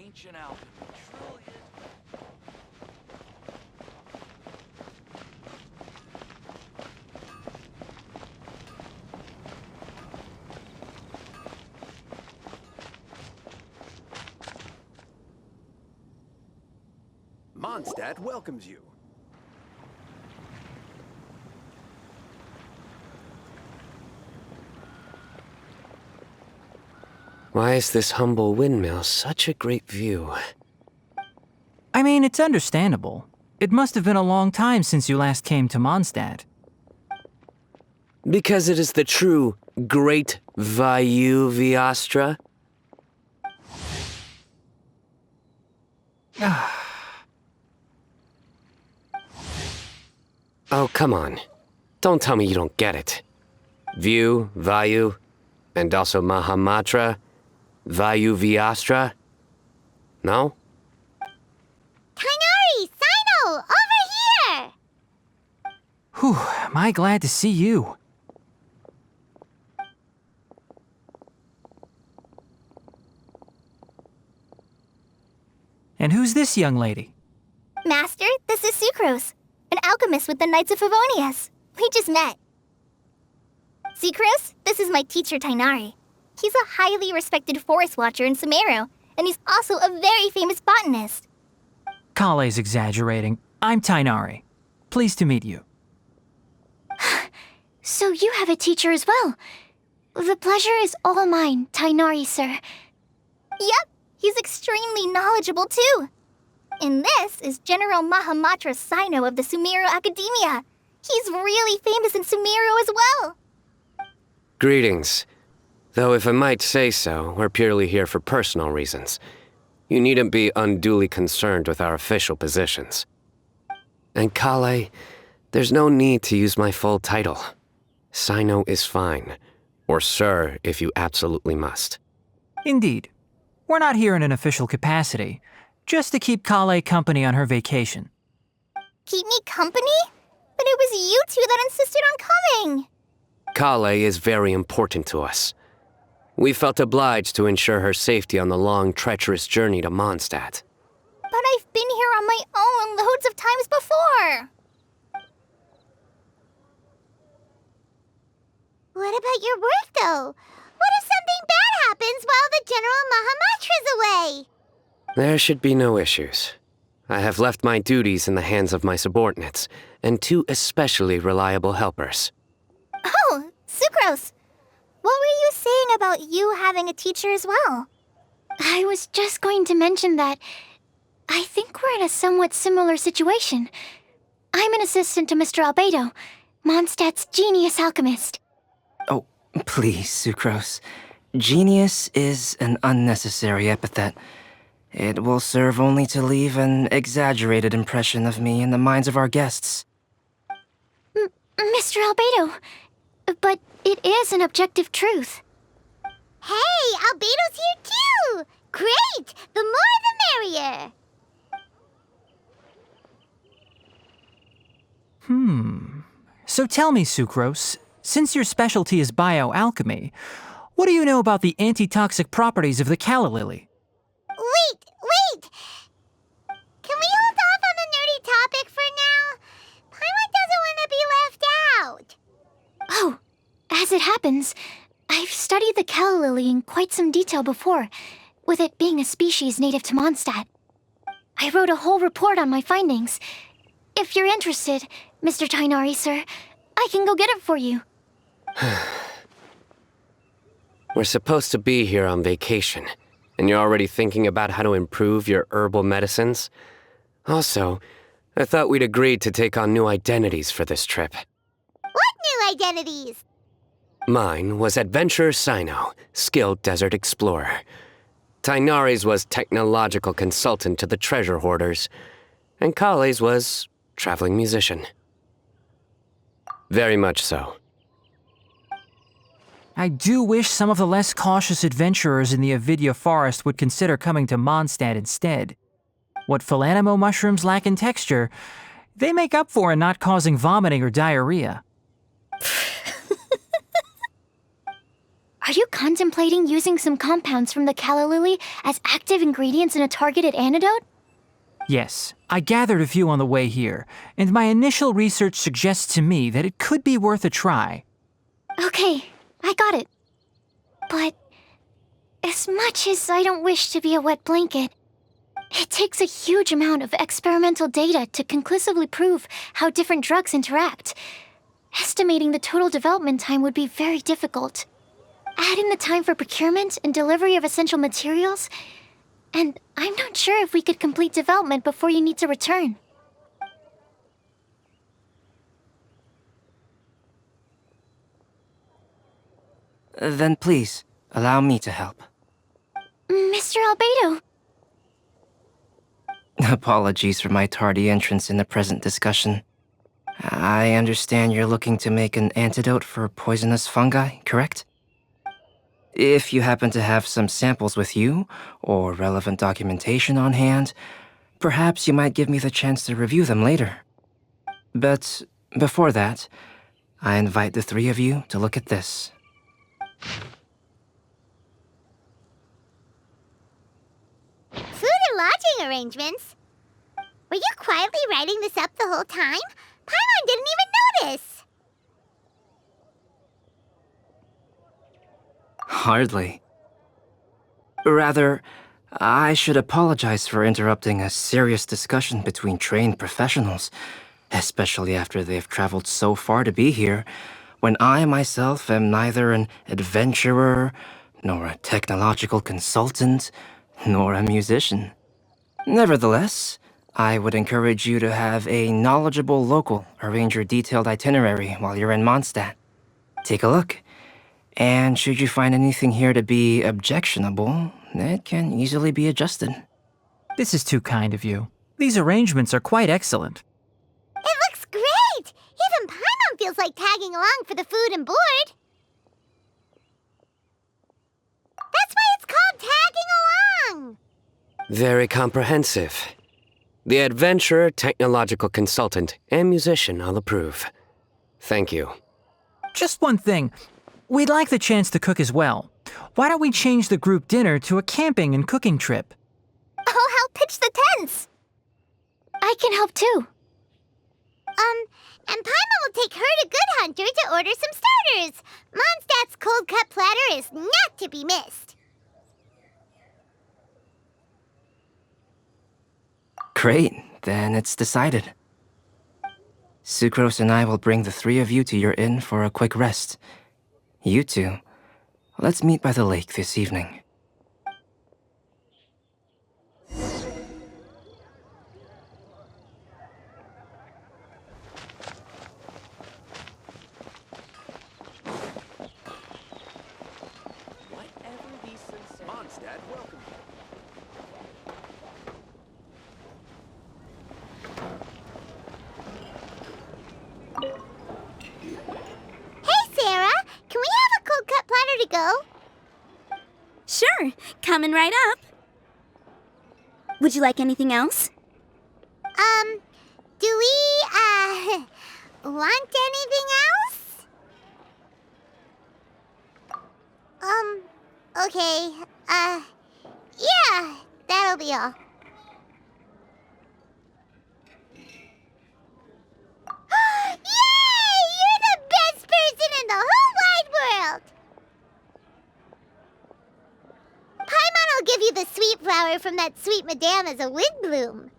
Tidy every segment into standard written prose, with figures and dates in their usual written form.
ancient alchemy truly is. Mondstadt welcomes you. Why is this humble windmill such a great view? I mean, it's understandable. It must have been a long time since you last came to Mondstadt. Because it is the true Great Vayu Viastra? Oh, come on. Don't tell me you don't get it. View, Vayu, and also Mahamatra, Vayu Viastra? No? Kainari! Sino! Over here! Whew, am I glad to see you. And who's this young lady? Master, this is Sucrose, an alchemist with the Knights of Favonius. We just met. Sucrose, this is my teacher Tainari. He's a highly respected forest watcher in Sumeru, and he's also a very famous botanist. Kale's exaggerating. I'm Tainari. Pleased to meet you. So you have a teacher as well. The pleasure is all mine, Tainari, sir. Yep, he's extremely knowledgeable too. And this is General Mahamatra Sino of the Sumeru Academia. He's really famous in Sumeru as well. Greetings. Though if I might say so, we're purely here for personal reasons. You needn't be unduly concerned with our official positions. And Kale, there's no need to use my full title. Sino is fine. Or sir, if you absolutely must. Indeed. We're not here in an official capacity, just to keep Kale company on her vacation. Keep me company? But it was you two that insisted on coming. Kale is very important to us. We felt obliged to ensure her safety on the long, treacherous journey to Mondstadt. But I've been here on my own loads of times before. What about your work, though? What if something bad happens while the General Mahamatra's away? There should be no issues. I have left my duties in the hands of my subordinates, and two especially reliable helpers. Oh, Sucrose. What were you saying about you having a teacher as well? I was just going to mention that I think we're in a somewhat similar situation. I'm an assistant to Mr. Albedo, Mondstadt's genius alchemist. Oh, please, Sucrose. Genius is an unnecessary epithet. It will serve only to leave an exaggerated impression of me in the minds of our guests. Mr. Albedo, but it is an objective truth. Hey, Albedo's here too! Great! The more the merrier! So tell me, Sucrose, since your specialty is bioalchemy, what do you know about the antitoxic properties of the calla lily? Wait! Can we hold off on the nerdy topic for now? Paimon doesn't want to be left out. Oh, as it happens, I've studied the calla lily in quite some detail before, with it being a species native to Mondstadt. I wrote a whole report on my findings. If you're interested, Mr. Tainari, sir, I can go get it for you. We're supposed to be here on vacation, and you're already thinking about how to improve your herbal medicines? Also, I thought we'd agreed to take on new identities for this trip. What new identities? Mine was Adventurer Sino, skilled desert explorer. Tainari's was technological consultant to the treasure hoarders, and Kale's was traveling musician. Very much so. I do wish some of the less cautious adventurers in the Avidya forest would consider coming to Mondstadt instead. What Philanimo mushrooms lack in texture, they make up for in not causing vomiting or diarrhea. Are you contemplating using some compounds from the calla lily as active ingredients in a targeted antidote? Yes, I gathered a few on the way here, and my initial research suggests to me that it could be worth a try. Okay, I got it. But as much as I don't wish to be a wet blanket, it takes a huge amount of experimental data to conclusively prove how different drugs interact. Estimating the total development time would be very difficult. Add in the time for procurement and delivery of essential materials, and I'm not sure if we could complete development before you need to return. Then please, allow me to help. Mr. Albedo. Apologies for my tardy entrance in the present discussion. I understand you're looking to make an antidote for poisonous fungi, correct? If you happen to have some samples with you, or relevant documentation on hand, perhaps you might give me the chance to review them later. But before that, I invite the three of you to look at this. Food and lodging arrangements? Were you quietly writing this up the whole time? Paimon didn't even notice! Hardly. Rather, I should apologize for interrupting a serious discussion between trained professionals, especially after they've traveled so far to be here, when I myself am neither an adventurer, nor a technological consultant, nor a musician. Nevertheless, I would encourage you to have a knowledgeable local arrange your detailed itinerary while you're in Mondstadt. Take a look, and should you find anything here to be objectionable, it can easily be adjusted. This is too kind of you. These arrangements are quite excellent. It looks great! Even Paimon feels like tagging along for the food and board. That's why it's called tagging along! Very comprehensive. The adventurer, technological consultant, and musician all approve. Thank you. Just one thing. We'd like the chance to cook as well. Why don't we change the group dinner to a camping and cooking trip? I'll help pitch the tents! I can help too. And Paimon will take her to Good Hunter to order some starters. Mondstadt's cold-cut platter is not to be missed. Great, then it's decided. Sucrose and I will bring the three of you to your inn for a quick rest. You two, let's meet by the lake this evening. Sure, coming right up. Would you like anything else? Do we, want anything else? Okay, yeah, that'll be all. Yay! You're the best person in the whole wide world! Paimon will give you the sweet flower from that sweet madame as a wind bloom.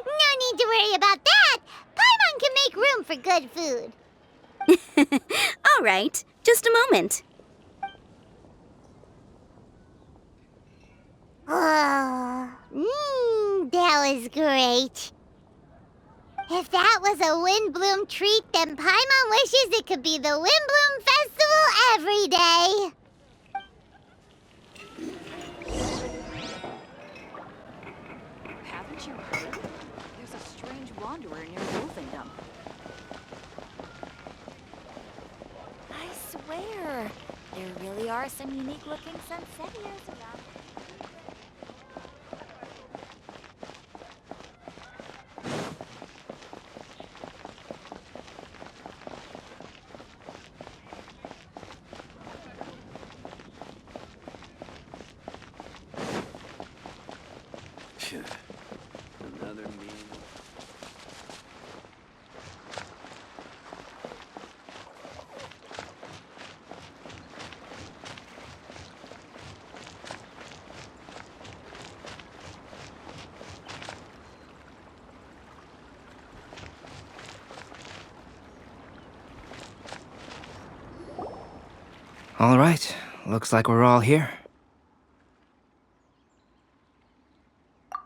No need to worry about that. Paimon can make room for good food. All right, just a moment. Oh, that was great. If that was a Windbloom treat, then Paimon wishes it could be the Windbloom Festival every day. Haven't you heard? There's a strange wanderer near Wolfendom. I swear, there really are some unique-looking sunsettias around. Another meeting. All right, looks like we're all here.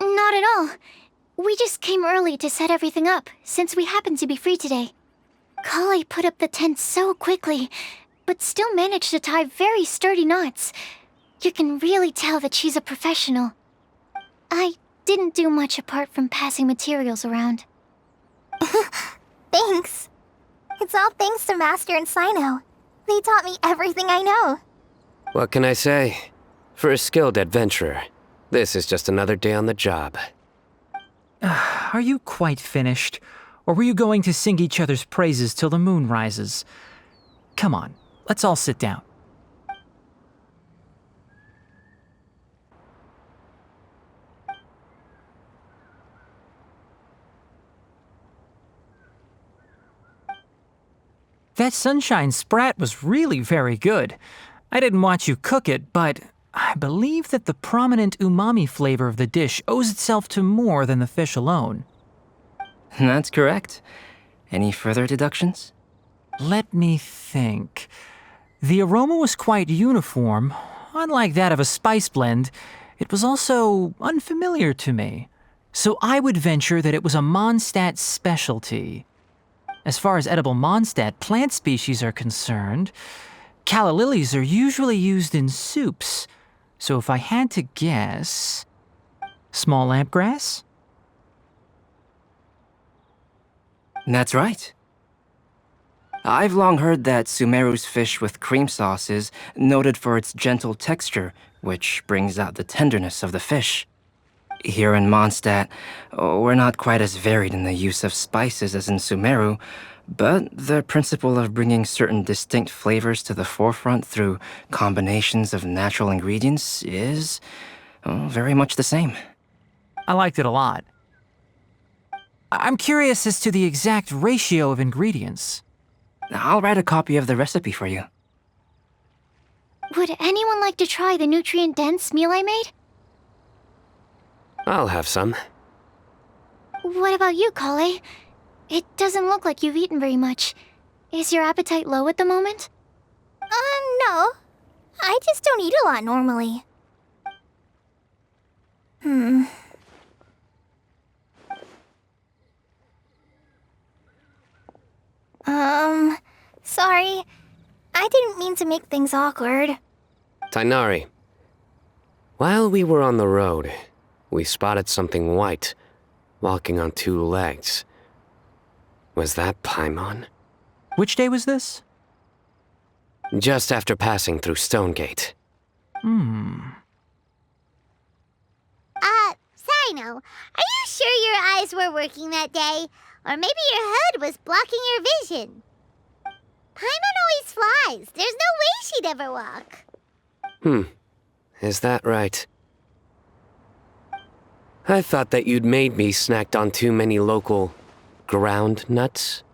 Not at all. We just came early to set everything up, since we happen to be free today. Kale put up the tent so quickly, but still managed to tie very sturdy knots. You can really tell that she's a professional. I didn't do much apart from passing materials around. Thanks. It's all thanks to Master and Sino. They taught me everything I know. What can I say? For a skilled adventurer, this is just another day on the job. Are you quite finished? Or were you going to sing each other's praises till the moon rises? Come on, let's all sit down. That sunshine sprat was really very good. I didn't watch you cook it, but I believe that the prominent umami flavor of the dish owes itself to more than the fish alone. That's correct. Any further deductions? Let me think. The aroma was quite uniform. Unlike that of a spice blend, it was also unfamiliar to me. So I would venture that it was a Mondstadt specialty. As far as edible Mondstadt plant species are concerned, calla lilies are usually used in soups. So if I had to guess... small lampgrass? That's right. I've long heard that Sumeru's fish with cream sauce is noted for its gentle texture, which brings out the tenderness of the fish. Here in Mondstadt, we're not quite as varied in the use of spices as in Sumeru, but the principle of bringing certain distinct flavors to the forefront through combinations of natural ingredients is very much the same. I liked it a lot. I'm curious as to the exact ratio of ingredients. I'll write a copy of the recipe for you. Would anyone like to try the nutrient-dense meal I made? I'll have some. What about you, Kale? It doesn't look like you've eaten very much. Is your appetite low at the moment? No. I just don't eat a lot normally. Sorry. I didn't mean to make things awkward. Tainari, while we were on the road, we spotted something white, walking on two legs. Was that Paimon? Which day was this? Just after passing through Stonegate. Sino, are you sure your eyes were working that day? Or maybe your hood was blocking your vision? Paimon always flies. There's no way she'd ever walk. Is that right? I thought that you'd made me snacked on too many local ground nuts.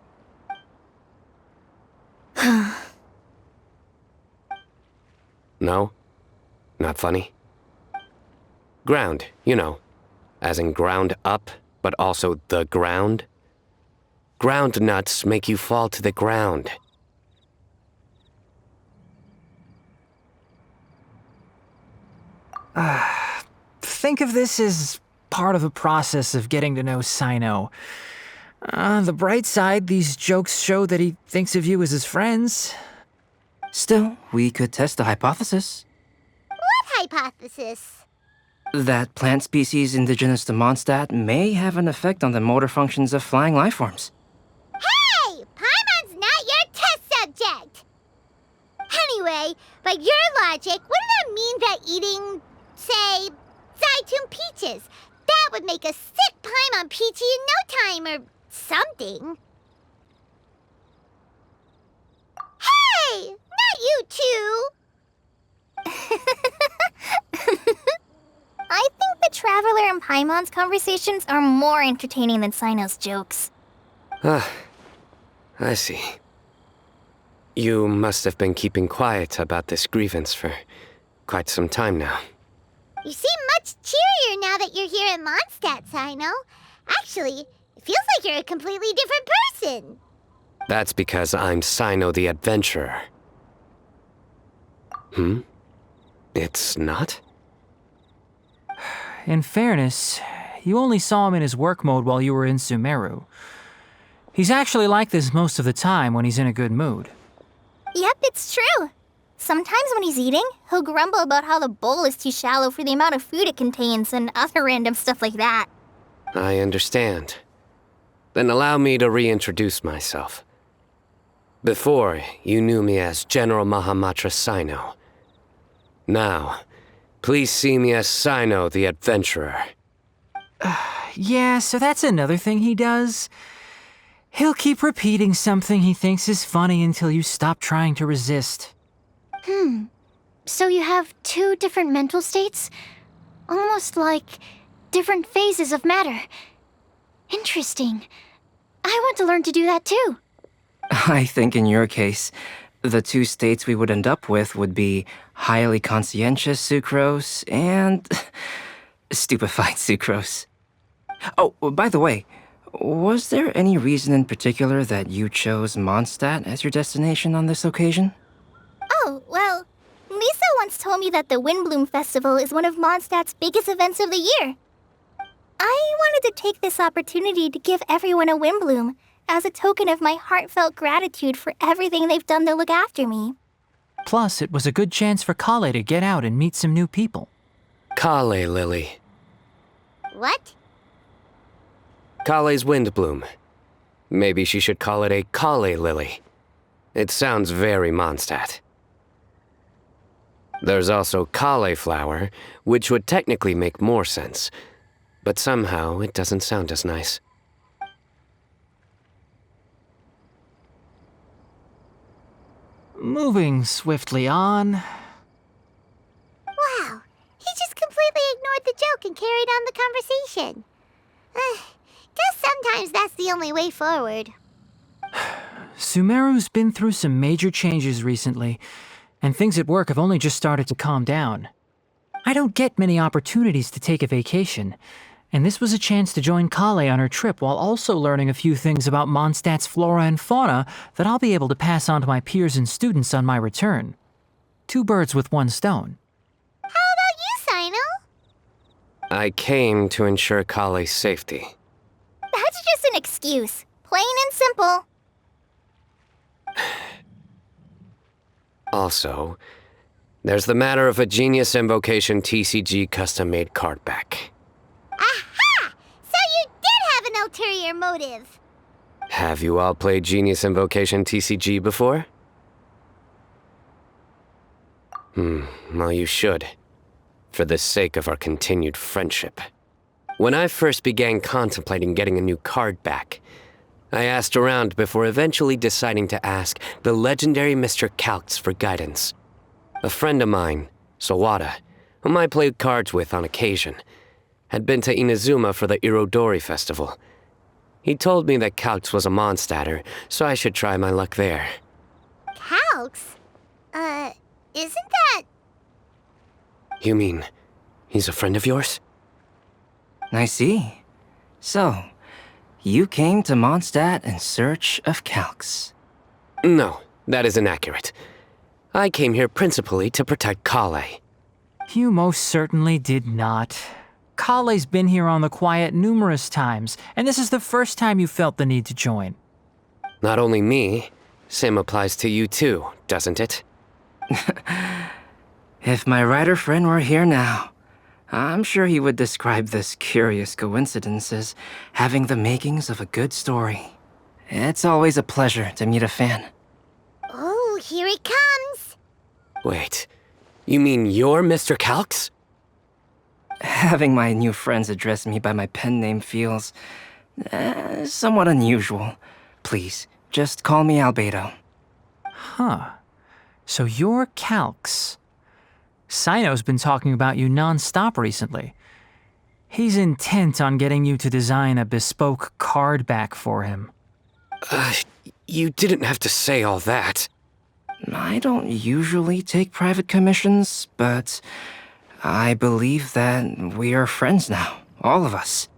No? Not funny? Ground, you know, as in ground up, but also the ground. Ground nuts make you fall to the ground. Think of this as part of the process of getting to know Sino. On the bright side, these jokes show that he thinks of you as his friends. Still, we could test the hypothesis. What hypothesis? That plant species indigenous to Mondstadt may have an effect on the motor functions of flying lifeforms. Hey! Paimon's not your test subject! Anyway, by your logic, wouldn't that mean that eating, say, Zaitun peaches, that would make a sick Paimon peachy in no time or something? Hey! Not you two! I think the Traveler and Paimon's conversations are more entertaining than Sino's jokes. Ah, I see. You must have been keeping quiet about this grievance for quite some time now. You seem much cheerier now that you're here in Mondstadt, Sino. Actually, it feels like you're a completely different person. That's because I'm Sino the Adventurer. It's not? In fairness, you only saw him in his work mode while you were in Sumeru. He's actually like this most of the time when he's in a good mood. Yep, it's true. Sometimes when he's eating, he'll grumble about how the bowl is too shallow for the amount of food it contains and other random stuff like that. I understand. Then allow me to reintroduce myself. Before, you knew me as General Mahamatra Sino. Now, please see me as Sino the Adventurer. Yeah, so that's another thing he does. He'll keep repeating something he thinks is funny until you stop trying to resist. So you have two different mental states? Almost like different phases of matter. Interesting. I want to learn to do that too. I think in your case, the two states we would end up with would be highly conscientious sucrose and stupefied sucrose. Oh, by the way, was there any reason in particular that you chose Mondstadt as your destination on this occasion? Oh, well, Lisa once told me that the Windbloom Festival is one of Mondstadt's biggest events of the year. I wanted to take this opportunity to give everyone a Windbloom as a token of my heartfelt gratitude for everything they've done to look after me. Plus, it was a good chance for Kale to get out and meet some new people. Kale Lily. What? Kale's Windbloom. Maybe she should call it a Kale Lily. It sounds very Mondstadt. There's also cauliflower, which would technically make more sense, but somehow it doesn't sound as nice. Moving swiftly on. Wow. He just completely ignored the joke and carried on the conversation. Guess sometimes that's the only way forward. Sumeru's been through some major changes recently, and things at work have only just started to calm down. I don't get many opportunities to take a vacation, and this was a chance to join Kale on her trip while also learning a few things about Mondstadt's flora and fauna that I'll be able to pass on to my peers and students on my return. Two birds with one stone. How about you, Sino? I came to ensure Kale's safety. That's just an excuse. Plain and simple. Also, there's the matter of a Genius Invocation TCG custom-made card back. Aha! So you did have an ulterior motive. Have you all played Genius Invocation TCG before? Well, you should, for the sake of our continued friendship. When I first began contemplating getting a new card back, I asked around before eventually deciding to ask the legendary Mr. Calx for guidance. A friend of mine, Sawada, whom I played cards with on occasion, had been to Inazuma for the Irodori festival. He told me that Calx was a Mondstadter, so I should try my luck there. Calx? Isn't that... You mean, he's a friend of yours? I see. So, you came to Mondstadt in search of Calx. No, that is inaccurate. I came here principally to protect Kale. You most certainly did not. Kale's been here on the quiet numerous times, and this is the first time you felt the need to join. Not only me, same applies to you too, doesn't it? If my writer friend were here now, I'm sure he would describe this curious coincidence as having the makings of a good story. It's always a pleasure to meet a fan. Oh, here it comes. Wait, you mean you're Mr. Calx? Having my new friends address me by my pen name feels somewhat unusual. Please, just call me Albedo. Huh. So you're Calx. Sino's been talking about you non-stop recently. He's intent on getting you to design a bespoke card back for him. You didn't have to say all that. I don't usually take private commissions, but I believe that we are friends now, all of us.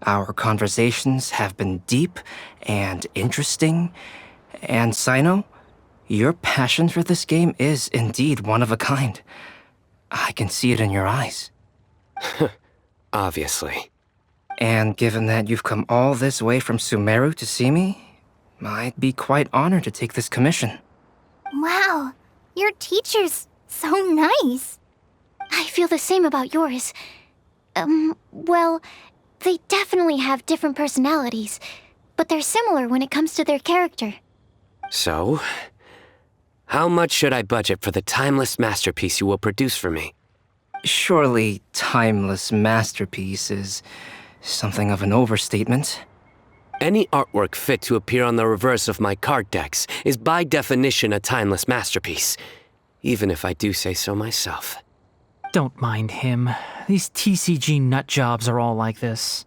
Our conversations have been deep and interesting, and Sino, your passion for this game is indeed one of a kind. I can see it in your eyes. Obviously. And given that you've come all this way from Sumeru to see me, I'd be quite honored to take this commission. Wow, your teacher's so nice. I feel the same about yours. Well, they definitely have different personalities, but they're similar when it comes to their character. So, how much should I budget for the timeless masterpiece you will produce for me? Surely timeless masterpiece is something of an overstatement. Any artwork fit to appear on the reverse of my card decks is by definition a timeless masterpiece, even if I do say so myself. Don't mind him. These TCG nut jobs are all like this.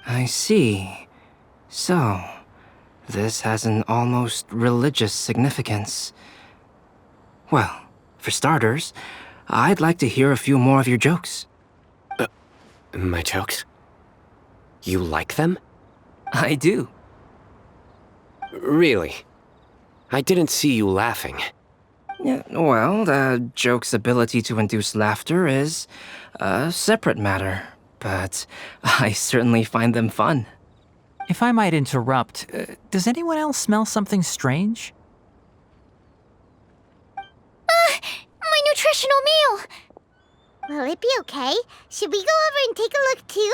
I see. So, this has an almost religious significance. Well, for starters, I'd like to hear a few more of your jokes. My jokes? You like them? I do. Really? I didn't see you laughing. Yeah, well, the joke's ability to induce laughter is a separate matter, but I certainly find them fun. If I might interrupt, does anyone else smell something strange? My nutritional meal! Will it be okay? Should we go over and take a look too?